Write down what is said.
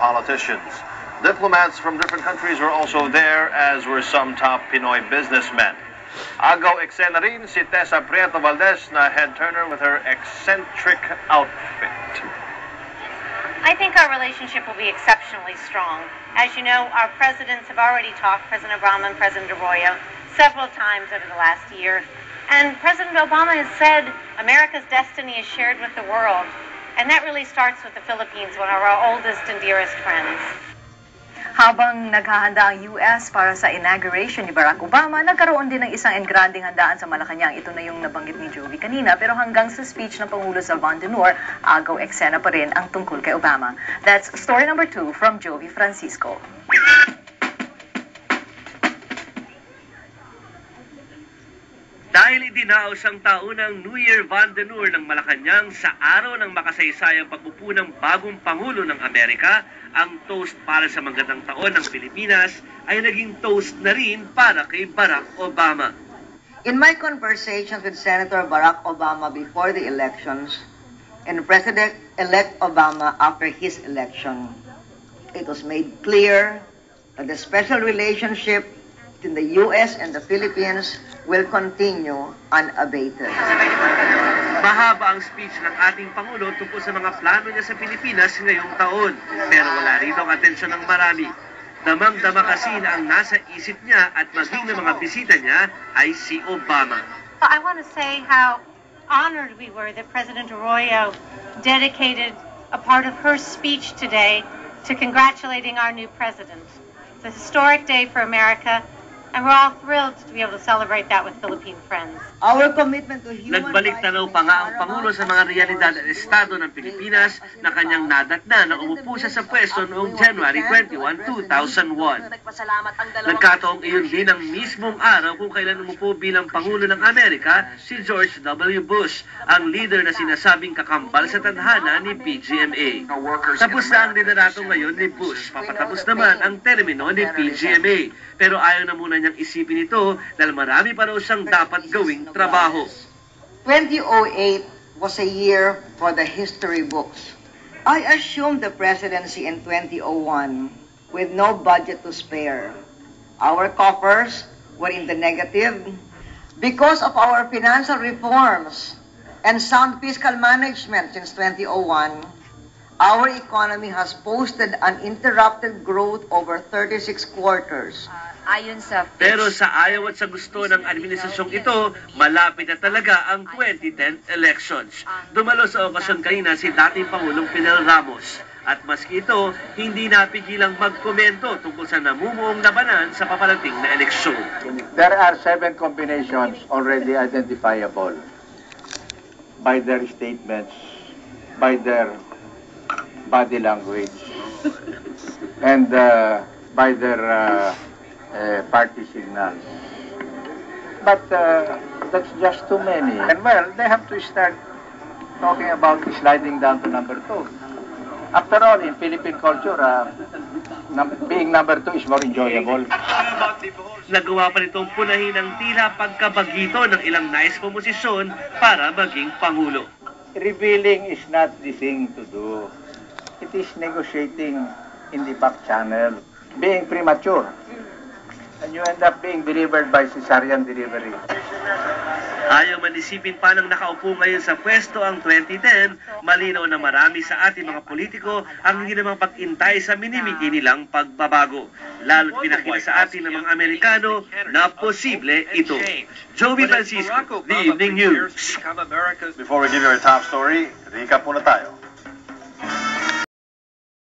politicians. Diplomats from different countries were also there, as were some top Pinoy businessmen. Agaw eksena rin si Tessa Prieto Valdez na head turner with her eccentric outfit. I think our relationship will be exceptionally strong. As you know, our presidents have already talked, President Obama and President Arroyo, several times over the last year. And President Obama has said America's destiny is shared with the world. And that really starts with the Philippines, one of our oldest and dearest friends. Habang naghahanda ang US para sa inauguration ni Barack Obama, nagkaroon din ng isang engranding handaan sa Malacanang. Ito na yung nabanggit ni Jovi kanina, pero hanggang sa speech ng Pangulo Salvan de Noor, agaw eksena pa rin ang tungkol kay Obama. That's story number 2 from Jovi Francisco. Dahil idinaos ang taunang New Year Van de Noor ng Malacanang sa araw ng makasaysayang pagpupo ng bagong Pangulo ng Amerika, ang toast para sa magandang taon ng Pilipinas ay naging toast na rin para kay Barack Obama. In my conversations with Senator Barack Obama before the elections and President-elect Obama after his election, it was made clear that the special relationship between the U.S. and the Philippines will continue unabated. Mahaba ang speech ng ating Pangulo tungkol sa mga plano niya sa Pilipinas ngayong taon. Pero wala rito ang atensyon ng marami. Damang-dama kasi na ang nasa isip niya at maging ng mga bisita niya ay si Obama. I want to say how honored we were that President Arroyo dedicated a part of her speech today to congratulating our new president. It's a historic day for America. And we're all thrilled to be able to celebrate that with Philippine friends. Our commitment to human Nagbalik tanaw pa nga ang Pangulo sa mga realidad at estado ng Pilipinas na kanyang nadatna na umupo siya sa pwesto noong January 21, 2001. Nagkataong iyon din ang mismong araw kung kailan umupo bilang Pangulo ng Amerika si George W. Bush, ang leader na sinasabing kakambal sa tadhana ni PGMA. Tapos na ang liderato ngayon ni Bush. Papatapos naman ang termino ni PGMA. Pero ayaw na muna niyang isipin ito dahil marami pa raw siyang dapat gawing trabaho. 2008 was a year for the history books. I assumed the presidency in 2001 with no budget to spare. Our coffers were in the negative because of our financial reforms and sound fiscal management since 2001. Our economy has posted uninterrupted growth over 36 quarters. Pero sa ayaw at sa gusto ng administrasyong ito, malapit na talaga ang 2010 elections. Dumalo sa okasyon kanina si dating Pangulong Fidel Ramos. At maski ito, hindi napigilang magkomento tungkol sa namumuong labanan sa paparating na eleksyon. There are 7 combinations already identifiable by their statements, by their body language, and by their party signals. But that's just too many. And well, they have to start talking about sliding down to number 2. After all, in Philippine culture, being number 2 is more enjoyable. Nagawa pa nitong punahin ang tila pagkabagito ng ilang nais pumosisyon para maging Pangulo. Revealing is not the thing to do. It is negotiating in the back channel, being premature. And you end up being delivered by cesarean delivery. Ayaw man isipin pa ng nakaupo ngayon sa pwesto ang 2010, malinaw na marami sa ating mga politiko ang hindi namang pag-intay sa minimiki nilang pagbabago. Lalo't pinakita sa atin ng mga Amerikano na posible ito. Jovi Francisco, The Evening News. Before we give you our top story, recap muna tayo.